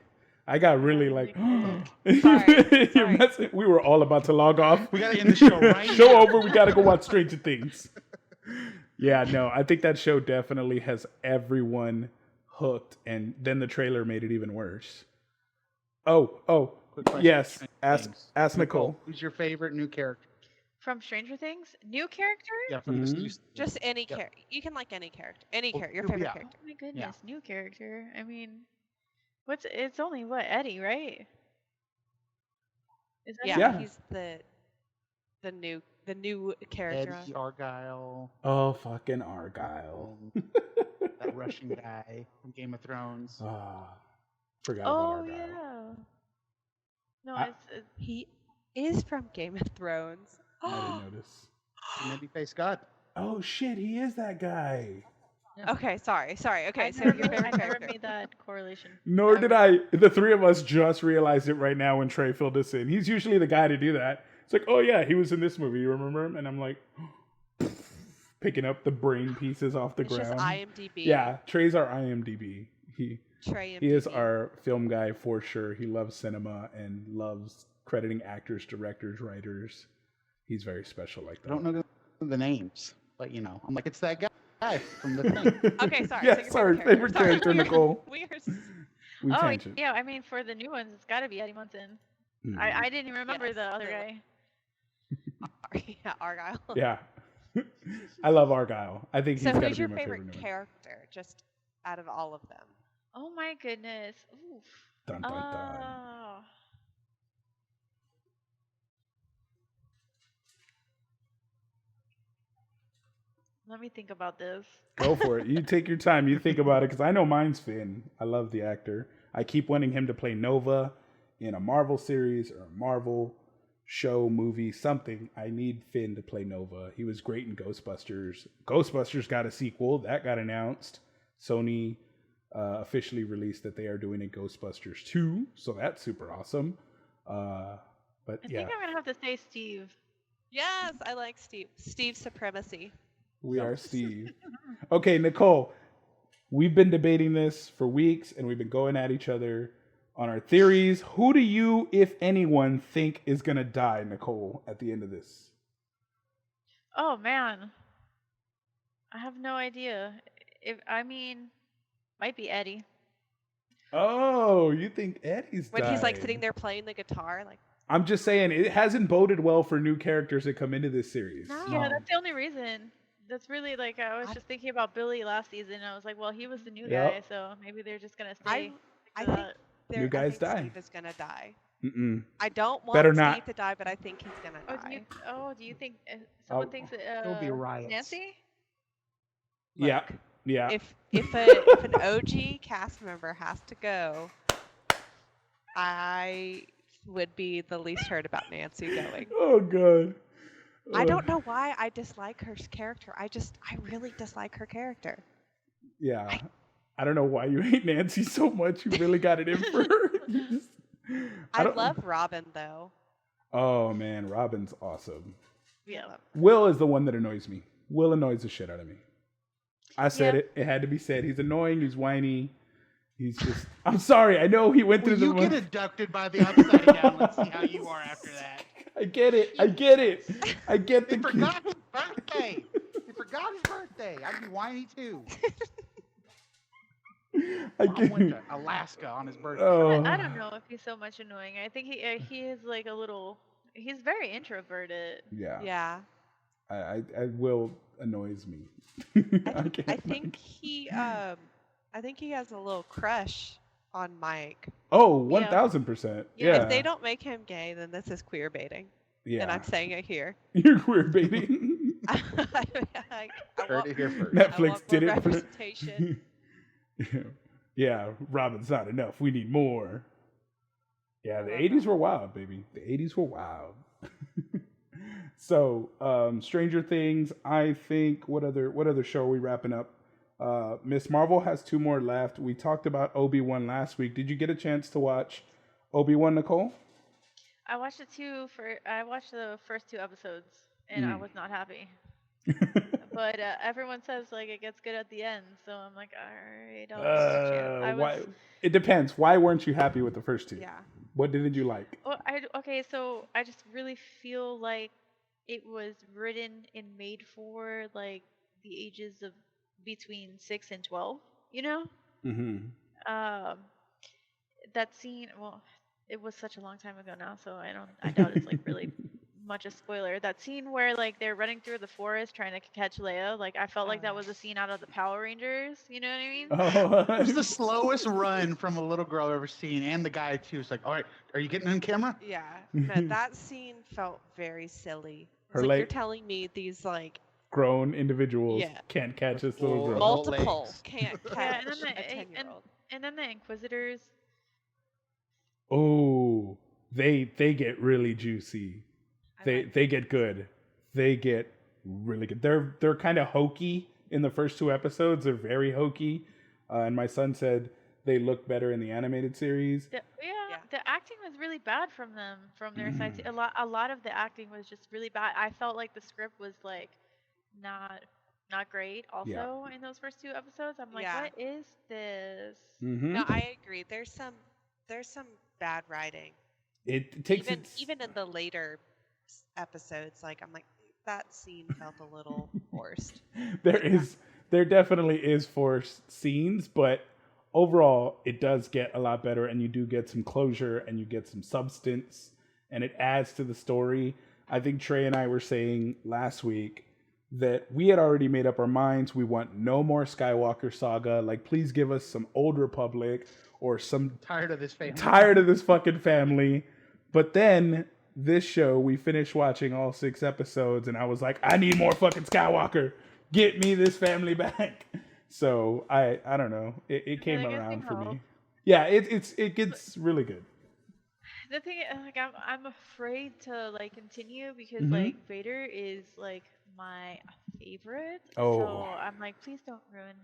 I got really like, Sorry. You're messing. We were all about to log off. We gotta end the show right Show now. over. We got to go watch Stranger Things. Yeah, no, I think that show definitely has everyone hooked, and then the trailer made it even worse. Oh, Quick question. yes. Stranger Things. Ask Nicole. Who's your favorite new character? From Stranger Things, new character? Yeah, from this Mhm. new. Just any Yep. character. You can like any character. Any Well, character. Your favorite yeah. character. Oh my goodness, new character. I mean, it's only what, Eddie, right? Is that Yeah, Yeah. he's the new character. Eddie Argyle, Oh, fucking Argyle. that Russian guy from Game of Thrones. Ah, forgot about Oh Argyle. yeah. No, I- it's He is from Game of Thrones. I didn't notice. Maybe face God. Oh shit, he is that guy. Okay, sorry. Okay, I so never, your made, favorite I never character. made that correlation. Nor did Ever. I. The three of us just realized it right now when Trey filled us in. He's usually the guy to do that. It's like, oh yeah, he was in this movie. You remember him? And I'm like, picking up the brain pieces off the It's just ground. IMDb. Yeah, Trey's our IMDb. Trey He is IMDb. our film guy for sure. He loves cinema and loves crediting actors, directors, writers. He's very special like that. I don't know the names, but I'm like, it's that guy from the thing. Okay, sorry. Yes, so your sorry, favorite Sorry, character, we're- Nicole. We're We Oh tangent. yeah, I mean for the new ones, it's got to be Eddie Munson. Hmm. I didn't even remember Yes, the other the- guy. yeah, Argyle. Yeah. I love Argyle. I think So he's got to who's be your my favorite favorite new one. character, just out of all of them? Oh my goodness. Oof. Dun, dun, dun. Oh. Let me think about this. Go for it. You take your time. You think about it because I know mine's Finn. I love the actor. I keep wanting him to play Nova in a Marvel series or a Marvel show, movie, something. I need Finn to play Nova. He was great in Ghostbusters. Ghostbusters got a sequel. That got announced. Sony officially released that they are doing a Ghostbusters 2, so that's super awesome. But I yeah, think I'm gonna have to say Steve. Yes, I like Steve. Steve's supremacy. we are Steve. Okay, Nicole, we've been debating this for weeks, and we've been going at each other on our theories. Who do you, if anyone, think is gonna die, Nicole, at the end of this? Oh man, I have no idea. If I mean, might be Eddie. Oh, you think Eddie's When he's like dying. sitting there playing the guitar, like, I'm just saying, it hasn't boded well for new characters that come into this series. No. Yeah, that's the only reason. That's really like I was I- just thinking about Billy last season. I was like, well, he was the new Yep. guy, so maybe they're just gonna I stay. I to think that. You guys I think die. Steve is gonna die. Mm-mm. I don't want Better Steve not. to die, but I think he's gonna Oh, die. do you think someone Oh, thinks There'll be riots. Nancy? Yeah, Look, yeah. if an OG cast member has to go, I would be the least hurt about Nancy going. Oh god. I don't know why I dislike her character. I really dislike her character. Yeah. I don't know why you hate Nancy so much. You really got it in for her. I don't- love Robin though. Oh man, Robin's awesome. Yeah. Will is the one that annoys me. Will annoys the shit out of me. I said Yeah. it. It had to be said. He's annoying. He's whiny. He's just. I'm sorry. I know he went Will through you the. get abducted by the upside down? Let's see how you are after that. I get it. I get it. I get They the. forgot his birthday. They forgot his birthday. I'd be whiny too. I Mom went get. to Alaska on his birthday. Oh. I don't know if he's so much annoying. I think he is like a little. He's very introverted. Yeah. Yeah. I Will annoys me. I can't think he has a little crush on Mike. Oh, Yeah. 1000%. Yeah, Yeah. If they don't make him gay, then this is queer baiting. Yeah. And I'm saying it here. You're queer baiting. I Heard want, it here first. I Netflix want did more it for. representation. Yeah, Robin's not enough. We need more. Yeah, the love 80s Robin. were wild, baby. The 80s were wild. So, Stranger Things, I think what other show are we wrapping up? Miss Marvel has 2 more left. We talked about Obi-Wan last week. Did you get a chance to watch Obi-Wan, Nicole? I watched I watched the first 2 episodes, and I was not happy. But everyone says like it gets good at the end, so I'm like, all right, I'll just chance. I Why? was. It depends. Why weren't you happy with the first 2? Yeah. What didn't you like? Well, okay, so I just really feel like it was written and made for like the ages of between 6 and 12. You know, Mm-hmm. that scene. Well, it was such a long time ago now, so I doubt it's like really much a spoiler. That scene where like they're running through the forest trying to catch Leia, like I felt like that was a scene out of the Power Rangers. You know what I mean? Oh, It was the slowest run from a little girl I've ever seen, and the guy too. It's like, all right, are you getting on camera? Yeah. No, that scene felt very silly. Her It's like leg- you're telling me these like grown individuals Yeah. can't catch this little Well, girl. multiple legs. can't Yeah, catch and then a 10-year-old. and then the Inquisitors. Oh, they get really juicy. They get good. They get really good. They're kind of hokey in the first 2 episodes. They're very hokey, and my son said they look better in the animated series. Yeah, the acting was really bad from them, from their side. A lot of the acting was just really bad. I felt like the script was like not great. Also, in those first 2 episodes, I'm like, Yeah. what is this? Mm-hmm. No, I agree. There's some bad writing. It takes Even in the later episodes, like I'm like that scene felt a little forced. there definitely is forced scenes, but overall it does get a lot better, and you do get some closure and you get some substance, and it adds to the story. I think Trey and I were saying last week that we had already made up our minds. We want no more Skywalker saga. Like, please give us some Old Republic or some Tired of this family. tired of this fucking family. But then this show, we finished watching all 6 episodes, and I was like, I need more fucking Skywalker. Get me this family back. So I don't know. It came that gives me around for me. hope. Yeah, it gets really good. The thing, like, I'm afraid to like continue because Mhm. like Vader is like my favorite. Oh. So I'm like, please don't ruin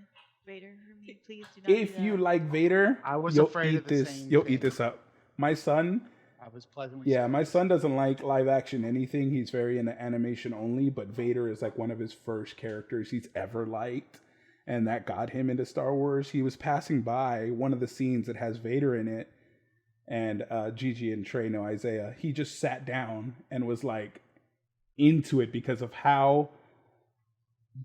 Vader for me. Please do not do If that. you like Vader, I was you'll afraid of eat the this. same You'll eat thing. this up. My son, I was pleasantly yeah, my surprised. son doesn't like live action anything. He's very into animation only, but Vader is like one of his first characters he's ever liked. And that got him into Star Wars. He was passing by one of the scenes that has Vader in it, and Gigi and Trey know Isaiah. He just sat down and was like into it because of how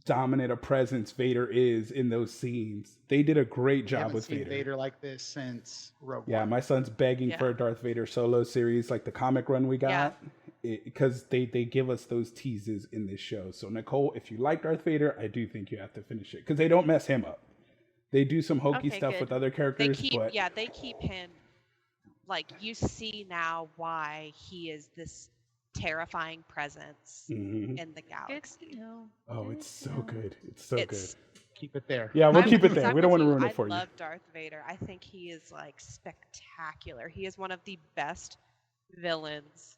dominant a presence Vader is in those scenes. They did a great We job haven't with seen Vader. Vader like this since Rogue Yeah, One. my son's begging Yeah. for a Darth Vader solo series, like the comic run we Yeah. got, because they give us those teases in this show. So Nicole, if you like Darth Vader, I do think you have to finish it because they don't mess him up. They do some hokey Okay, stuff good. with other They characters, keep but they keep him like you see now why he is this terrifying presence Mhm. in the Good galaxy. to know. oh, Good it's to so know. good. It's so It's good. Keep it there. Yeah, we'll I'm keep it because there. I'm We don't with want to you. ruin I it for you. love Darth Vader. I think he is like spectacular. He is one of the best villains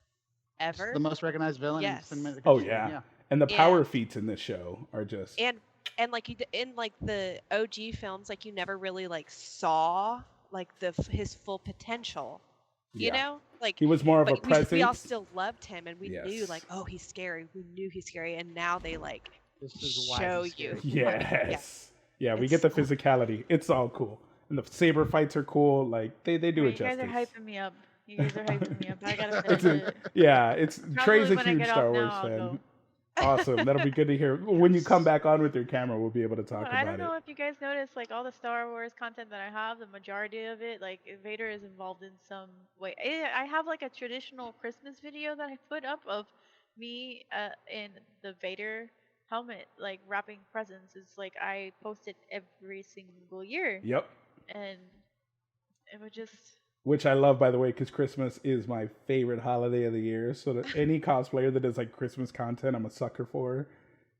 It's ever. the most recognized villain Yes. in cinematic Oh history. yeah. And the power And feats in this show are just and like in like the OG films, like you never really like saw like his full potential. You yeah. know, like He was more of a but we all presence. still loved him, and we knew like, Yes. oh, he's scary. We knew he's scary, and now they like This is why show he's you. scary. Yes. Yeah, we get It's the physicality. It's all cool. And the saber fights are cool. Like they do Right, it you guys are justice. hyping me up. You guys are hyping me up. I gotta It's finish a, it. yeah, it's Probably Trey's a when I huge get Star off Wars now, I'll fan. go. Awesome. That'll be good to hear. When you come back on with your camera, we'll be able to Well, talk I don't about know it. if you guys noticed, like all the Star Wars content that I have, the majority of it, like Vader is involved in some way. I have like a traditional Christmas video that I put up of me in the Vader helmet, like wrapping presents. It's like I post it every single year, Yep. and it would just Which I love, by the way, because Christmas is my favorite holiday of the year. So that any cosplayer that does like Christmas content, I'm a sucker for.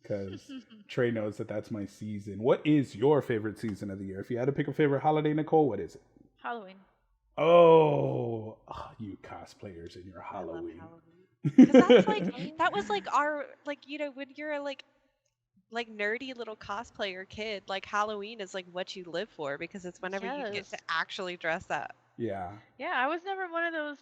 Because Trey knows that that's my season. What is your favorite season of the year? If you had to pick a favorite holiday, Nicole, what is it? Halloween. Oh, you cosplayers and your I love Halloween. Halloween. Because that's like that was like our like when you're a like nerdy little cosplayer kid, like Halloween is like what you live for because it's whenever you get Yes. to actually dress up. Yeah. Yeah, I was never one of those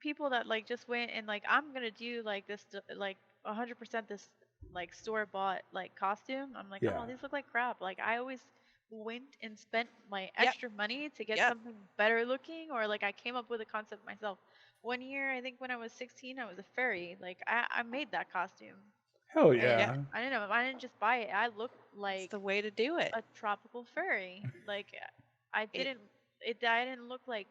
people that like just went and like I'm gonna do like this like 100% this like store bought like costume. I'm like, Yeah. oh, these look like crap. Like I always went and spent my Yep. extra money to get Yep. something better looking, or like I came up with a concept myself. One year, I think when I was 16, I was a fairy. Like I made that costume. Hell And yeah. I don't know. I didn't just buy it. I looked It's like the way to do it. a tropical fairy. Like I It- didn't. I didn't look like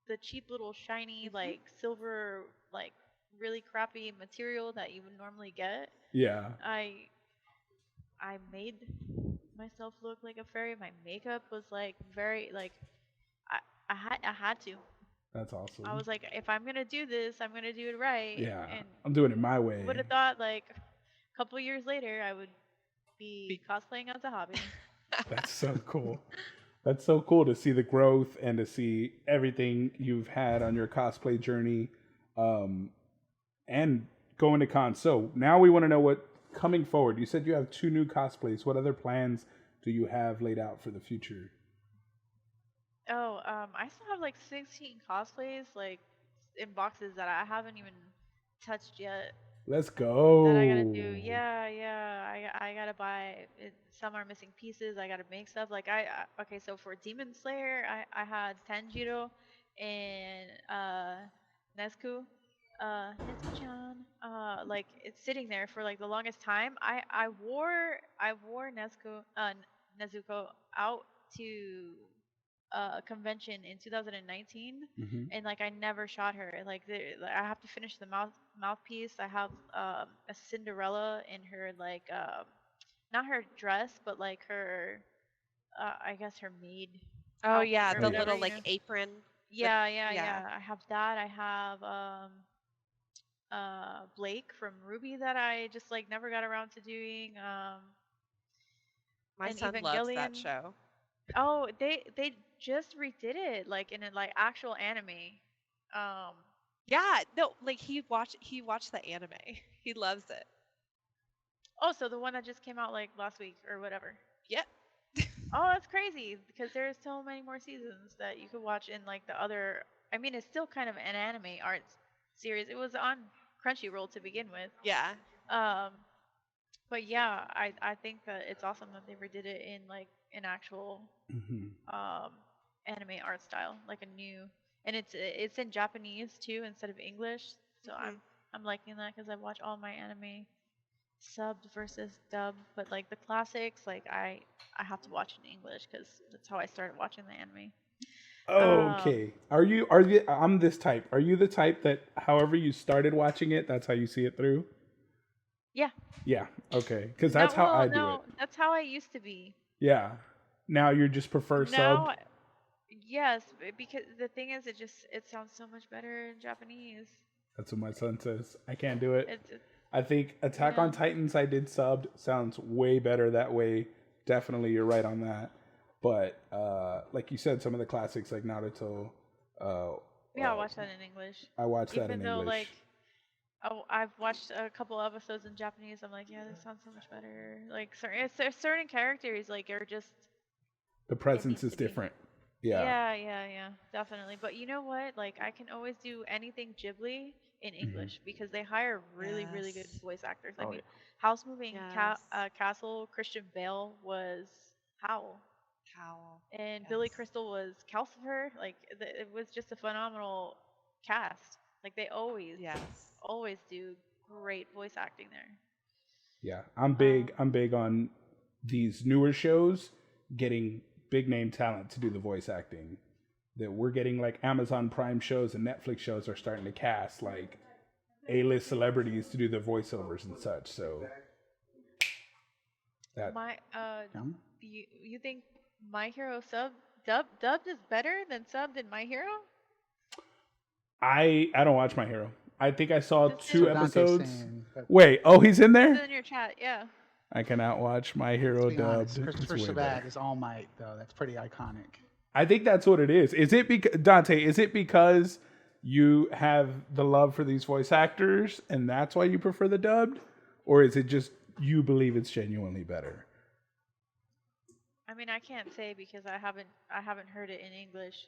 the cheap little shiny like silver like really crappy material that you would normally get. Yeah. I made myself look like a fairy. My makeup was like very like I had to. That's awesome. I was like, if I'm gonna do this, I'm gonna do it right. Yeah. And I'm doing it my way. would have thought like a couple years later I would be cosplaying as a hobby. That's so cool. That's so cool to see the growth and to see everything you've had on your cosplay journey and going to cons. So now we want to know what coming forward. You said you have 2 new cosplays. What other plans do you have laid out for the future? Oh, I still have like 16 cosplays like in boxes that I haven't even touched yet. Let's go. That I gotta do. Yeah, I gotta buy it. Some are missing pieces. I gotta make stuff. Like okay, so for Demon Slayer, I had Tanjiro and Nezuko, Nezuko-chan. Like it's sitting there for like the longest time. I wore Nezuko out to a convention in 2019, Mm-hmm. and like I never shot her. Like I have to finish the mouthpiece. I have a Cinderella in her like not her dress, but like her I guess her maid Oh outfit yeah, or the yeah. whatever. little You like know? apron. Yeah, yeah. I have that. I have Blake from Ruby that I just like never got around to doing. My And son loves that Evangelion. show. Oh, they just redid it like in a like actual anime. Um Yeah, no, like he watched the anime. He loves it. oh, so the one that just came out like last week or whatever. Yep. Oh, that's crazy because there's so many more seasons that you could watch in like the other. I mean, it's still kind of an anime art series. It was on Crunchyroll to begin with. Yeah. Um, but yeah, I think that it's awesome that they redid it in like an actual Hmm. um anime art style, like a new, and it's in Japanese too instead of English. So Mhm. I'm liking that because I watch all my anime subbed versus dubbed, but like the classics, like I have to watch in English because that's how I started watching the anime. Um, Okay. Are you? I'm this type. Are you the type that, however you started watching it, that's how you see it through? yeah, Yeah. Okay. Because that's no, how well, I do it. no, that's how I used to be. Yeah. Now you just prefer subbed. Now, yes, because the thing is, it sounds so much better in Japanese. That's what my son says. I can't do it. It's I think Attack yeah. on Titans I did subbed sounds way better that way. Definitely, you're right on that. But like you said, some of the classics like Naruto, uh, Yeah, I watch that in English. I watched that Even in though like English. I've watched a couple episodes in Japanese, I'm like, yeah, this sounds so much better. Like certain characters like are just The it presence needs is to be. different. Yeah. Yeah, definitely. But you know what? Like I can always do anything Ghibli in Hmm. English because they hire really good Yes. voice actors. I Oh mean, yeah. House Moving Yes. Castle, Christian Bale was Howl, Howl. and Billy Yes. Crystal was Calcifer. Like it was just a phenomenal cast. Like they Yes. always do great voice acting there. Yeah. I'm Um, big. I'm big on these newer shows getting big name talent to do the voice acting. That we're getting like Amazon Prime shows and Netflix shows are starting to cast like A-list celebrities to do the voiceovers and such. So that my Yeah. you think My Hero dubbed is better than subbed in My Hero? I don't watch My Hero. I think I saw This That's two what is Dante's episodes. saying. But Wait, oh, he's in this is there? in your chat. Yeah. I cannot watch My let's Hero be dubbed. honest, It's Christopher way better. Sabat is All Might, though. That's pretty iconic. I think that's what it is. Is it because Dante? Is it because you have the love for these voice actors and that's why you prefer the dubbed, or is it just you believe it's genuinely better? I mean, I can't say because I haven't heard it in English.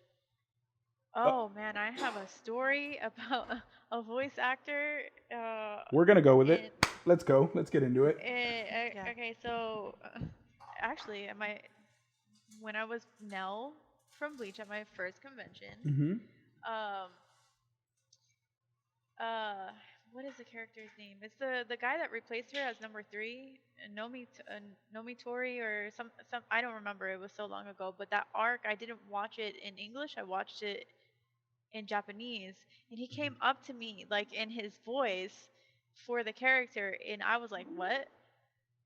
Uh, Oh man, I have a story about a voice actor. we're gonna go with In, it. Let's go. Let's get into it. Yeah. okay, so actually, when I was Nell from Bleach at my first convention, Mm-hmm. um, uh, what is the character's name? It's the guy that replaced her as number three, Nomi Tori or some. I don't remember. It was so long ago. But that arc, I didn't watch it in English. I watched it in Japanese, and he came up to me like in his voice for the character, and I was like, "What?"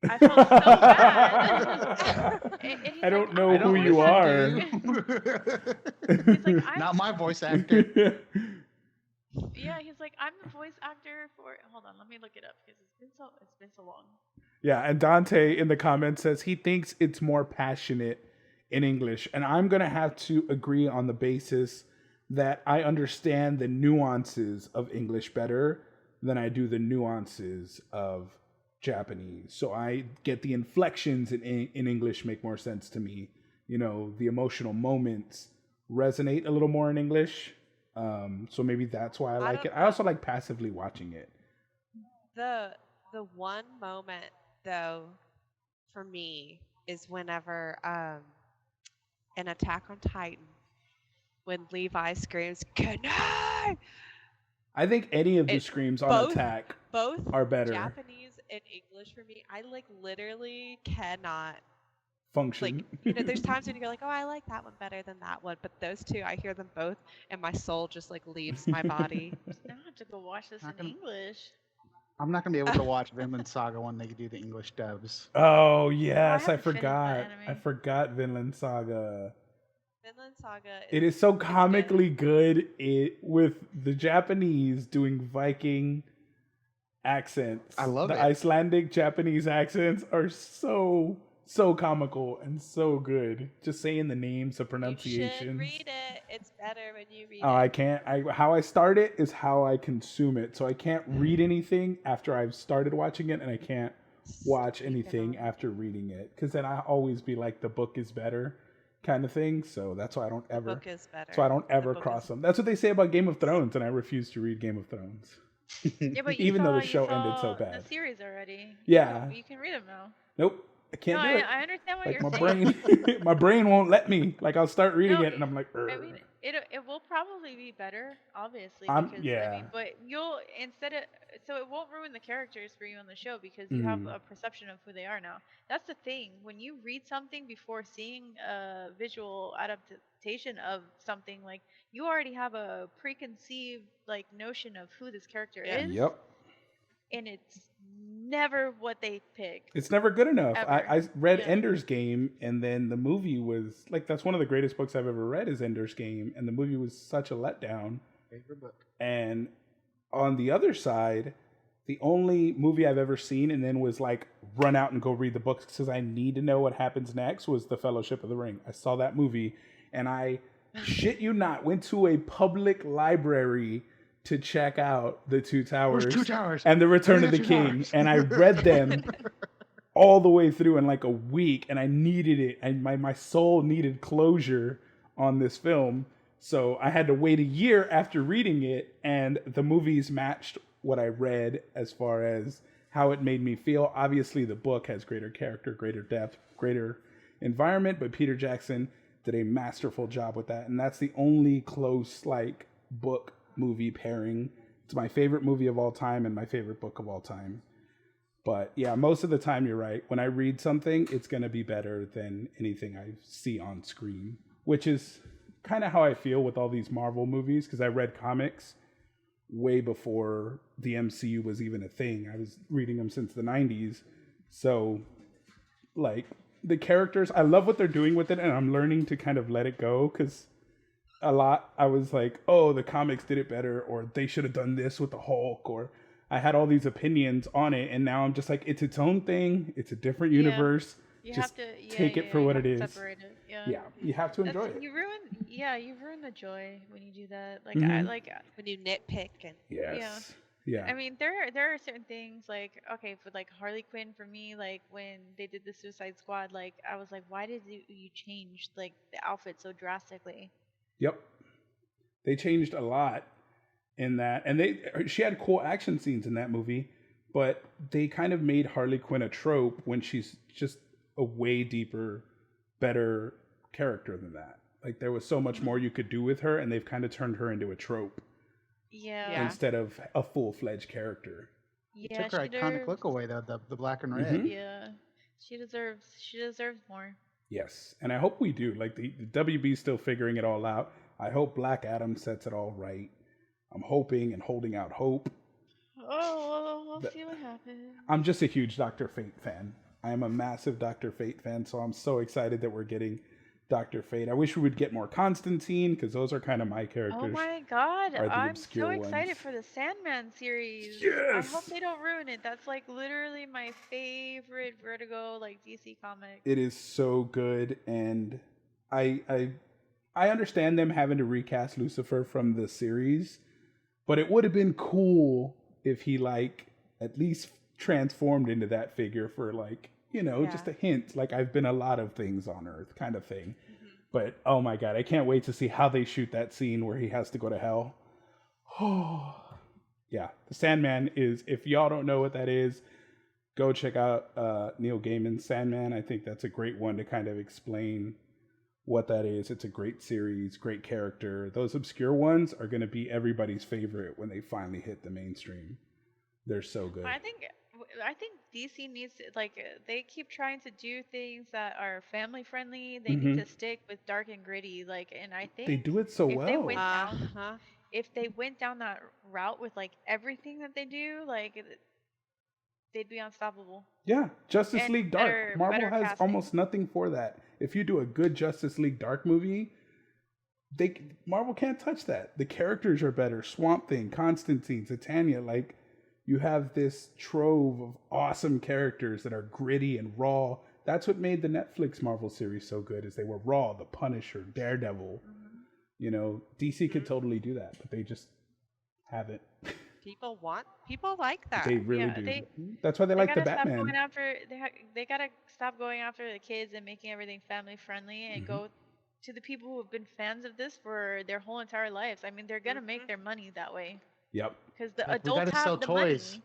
I felt so bad. And I he's like, don't "I'm know I the who don't voice you listen to are. actor." He's like, "I'm Not my voice actor. yeah." He's like, "I'm the voice actor for." Hold on, let me look it up because it's been so long. Yeah, and Dante in the comments says he thinks it's more passionate in English. And I'm going to have to agree on the basis that I understand the nuances of English better than I do the nuances of Japanese. So I get the inflections in English make more sense to me. You know, the emotional moments resonate a little more in English. So maybe that's why I I like don't it. I also like passively watching it. the one moment though for me is whenever in Attack on Titan when Levi screams "Kunai!" I think any of the It screams on both Attack both are better. Japanese and English for me. I like literally cannot Function. like there's times when you go like, oh, I like that one better than that one, but those two I hear them both and my soul just like leaves my body. Now I have to go watch this Not in gonna- English. I'm not gonna be able to watch Vinland Saga when they do the English dubs. Oh yes, I haven't finished that forgot. anime. I forgot Vinland Saga. Vinland Saga It is so it's good. comically good. It with the Japanese doing Viking accents. I love the it. Icelandic Japanese accents are so comical and so good. Just saying the names, the You should pronunciations. read it. It's better when you read Oh, I it. can't. How I start it is how I consume it. So I can't read anything after I've started watching it, and I can't watch Keep it anything on. after reading it, because then I always be like, the book is better kind of thing. So that's why I don't The ever book is better. so I don't The ever book cross is them. That's what they say about Game of Thrones, and I refuse to read Game of Thrones. Yeah, but Even though the you show ended so saw the bad. series already. Yeah. You can read them now. Nope, I No, can't do it. I understand what Like, you're my saying. brain, my brain won't let me. Like, I'll start reading No, it, and I'm like, I mean, it will probably be better, obviously, I'm because I yeah. mean, but you'll instead of so it won't ruin the characters for you on the show because you have Mm. a perception of who they are now. That's the thing. When you read something before seeing a visual adaptation of something, like you already have a preconceived like notion of who this character Yeah. is, Yep. and it's never what they pick It's never good enough. ever. I read Yeah. Ender's Game, and then the movie was like, that's one of the greatest books I've ever read, is Ender's Game, and the movie was such a letdown. Favorite book. And on the other side, the only movie I've ever seen and then was like, run out and go read the books because I need to know what happens next, was The Fellowship of the Ring. I saw that movie, and I shit you not, went to a public library to check out The Two Towers, There's 2 towers. and The Return of the Two King, towers. and I read them all the way through in like a week, and I needed it, and my soul needed closure on this film. So I had to wait a year after reading it, and the movies matched what I read as far as how it made me feel. Obviously, the book has greater character, greater depth, greater environment, but Peter Jackson did a masterful job with that, and that's the only close like book movie pairing. It's my favorite movie of all time and my favorite book of all time. But yeah, most of the time you're right. When I read something, it's going to be better than anything I see on screen, which is kind of how I feel with all these Marvel movies, because I read comics way before the MCU was even a thing. I was reading them since the 90s. So like the characters, I love what they're doing with it, and I'm learning to kind of let it go, because a lot I was like, oh, the comics did it better, or they should have done this with the Hulk, or I had all these opinions on it, and now I'm just like, it's its own thing, it's a different Yeah. universe. You Just have to take it for you what have it to is. separate it. Yeah. Yeah, you have to enjoy That's, it. you ruin the joy when you do that. Like Mhm. When you nitpick and Yes. Yeah. I mean there are certain things like, okay, for like Harley Quinn, for me, like when they did the Suicide Squad, like I was like, why did you change like the outfit so drastically? Yep. They changed a lot in that, and she had cool action scenes in that movie, but they kind of made Harley Quinn a trope when she's just a way deeper, better character than that. Like there was so much more you could do with her, and they've kind of turned her into a trope Yeah. instead of a full-fledged character. Yeah, Took her she iconic deserves, look away, though, the black and red. Mhm. yeah. She deserves more. Yes, and I hope we do. Like the WB's still figuring it all out. I hope Black Adam sets it all right. I'm hoping and holding out hope. Oh, we'll The- see what happens. I'm just a huge Dr. Fate fan. I am a massive Dr. Fate fan, so I'm so excited that we're getting Dr. Fate. I wish we would get more Constantine, because those are kind of my characters. Oh my god, are the I'm so obscure excited ones. for the Sandman series. I Yes! hope they don't ruin it. That's like literally my favorite Vertigo like DC comic. It is so good, and I understand them having to recast Lucifer from the series, but it would have been cool if he like at least transformed into that figure for like, just a hint, like I've been a lot of things on Earth kind of thing. But oh my god, I can't wait to see how they shoot that scene where he has to go to hell. Oh yeah, the Sandman is, if y'all don't know what that is, go check out Neil Gaiman's Sandman. I think that's a great one to kind of explain what that is. It's a great series, great character. Those obscure ones are going to be everybody's favorite when they finally hit the mainstream. They're so good. I think DC needs to, like, they keep trying to do things that are family friendly. They need to stick with dark and gritty, like, and I think They do it so if they well. went down uh-huh. if they went down that route with like everything that they do, like they'd be unstoppable. Yeah, Justice And League Dark. better- Marvel better has casting. almost nothing for that. If you do a good Justice League Dark movie, Marvel can't touch that. The characters are better. Swamp Thing, Constantine, Titania, like you have this trove of awesome characters that are gritty and raw. That's what made the Netflix Marvel series so good, is they were raw. The Punisher, Daredevil. DC could totally do that, but they just haven't. People like that. They really Yeah, do. That's why they they like the gotta stop Batman. going after they gotta stop going after the kids and making everything family friendly and Hmm. go to the people who have been fans of this for their whole entire lives. I mean, they're gonna make their money that way Yep. because the Like, we adults got to sell have the toys. money.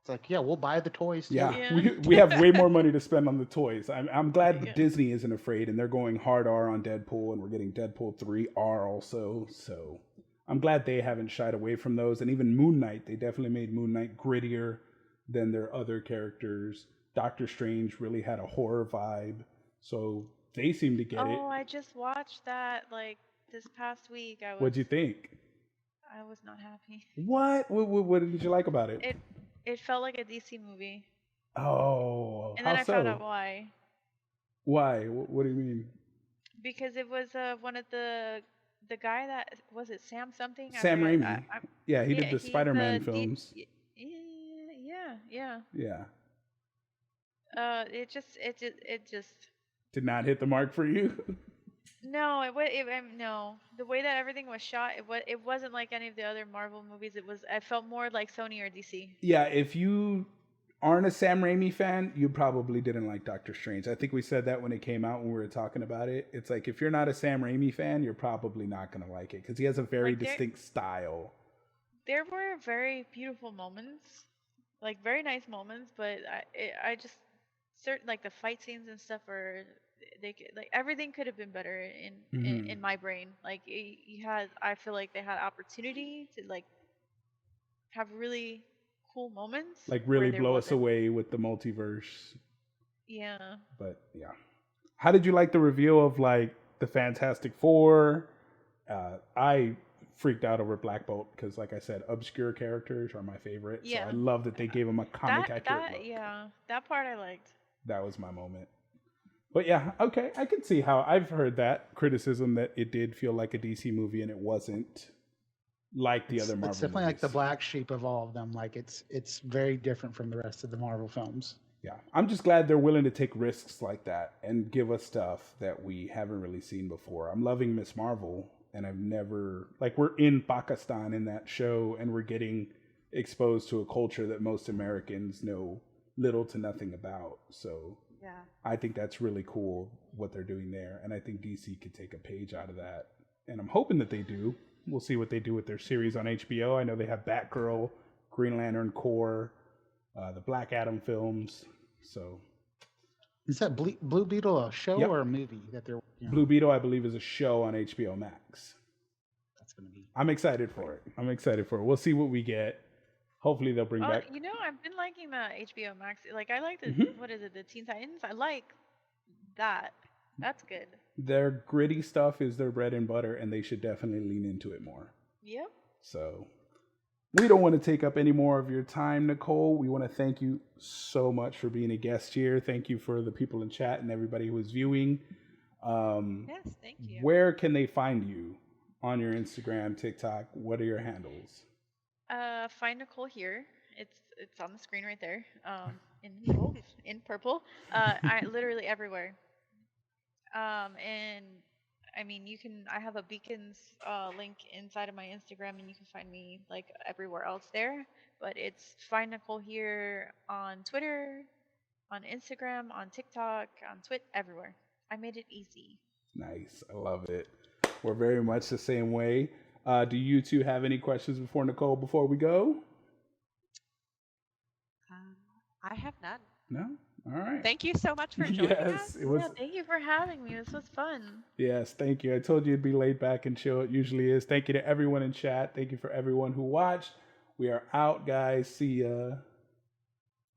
It's like, yeah, we'll buy the toys too. Yeah, Yeah. we have way more money to spend on the toys. I'm glad Yeah. Disney isn't afraid, and they're going hard R on Deadpool, and we're getting Deadpool 3 R also. So I'm glad they haven't shied away from those. And even Moon Knight, they definitely made Moon Knight grittier than their other characters. Doctor Strange really had a horror vibe, so they seem to get it. Oh, I just watched that like this past week. What'd you think? I was not happy. What did you like about it? It felt like a DC movie, Oh, and how then I found so? out why. Why? What do you mean? Because it was one of the guy that was it Sam something? I Sam forgot. Raimi. Yeah, he did the He's Spider-Man films. Yeah. Yeah. It just Did not hit the mark for you. no, no. The way that everything was shot, it wasn't like any of the other Marvel movies. I felt more like Sony or DC. Yeah, if you aren't a Sam Raimi fan, you probably didn't like Doctor Strange. I think we said that when it came out when we were talking about it. It's like if you're not a Sam Raimi fan, you're probably not going to like it because he has a very Like distinct style. there were very beautiful moments, like very nice moments, but I just certain like the fight scenes and stuff are like everything could have been better in my brain. Like you had, I feel like they had opportunity to like have really cool moments Like where really there blow us wasn't. away with the multiverse. Yeah. But yeah. How did you like the reveal of like the Fantastic Four? I freaked out over Black Bolt because, like I said, obscure characters are my favorite. Yeah. So I love that they gave him a comic accurate look. Yeah, that part I liked. That was my moment. But yeah, okay, I can see how I've heard that criticism that it did feel like a DC movie and it wasn't like the other Marvel It's definitely movies. like the black sheep of all of them. Like it's very different from the rest of the Marvel films. Yeah, I'm just glad they're willing to take risks like that and give us stuff that we haven't really seen before. I'm loving Miss Marvel, and I've never like we're in Pakistan in that show, and we're getting exposed to a culture that most Americans know little to nothing about. So Yeah. I think that's really cool what they're doing there, and I think DC could take a page out of that, and I'm hoping that they do. We'll see what they do with their series on HBO. I know they have Batgirl, Green Lantern Corps, the Black Adam films. So Is that Blue Beetle a show Yep. or a movie that they're working on? Blue Beetle, I believe, is a show on HBO Max. That's gonna be. I'm excited for it. We'll see what we get. Hopefully they'll bring back. You know, I've been liking the HBO Max. Like I like the Mhm. what is it, the Teen Titans? I like that. That's good. Their gritty stuff is their bread and butter, and they should definitely lean into it more. Yep. So we don't want to take up any more of your time, Nicole. We want to thank you so much for being a guest here. Thank you for the people in chat and everybody who is viewing. Yes, thank you. Where can they find you on your Instagram, TikTok? What are your handles? Find Nicole here. It's on the screen right there. In gold, in purple. I literally everywhere. And I mean, I have a Beacons link inside of my Instagram, and you can find me like everywhere else there. But it's Find Nicole here on Twitter, on Instagram, on TikTok, on everywhere. I made it easy. Nice. I love it. We're very much the same way. Do you two have any questions before we go? I have none. No? All right. Thank you so much for joining Yes, us. it was. Yeah, thank you for having me. This was fun. Yes, thank you. I told you it'd be laid back and chill. It usually is. Thank you to everyone in chat. Thank you for everyone who watched. We are out, guys. See ya.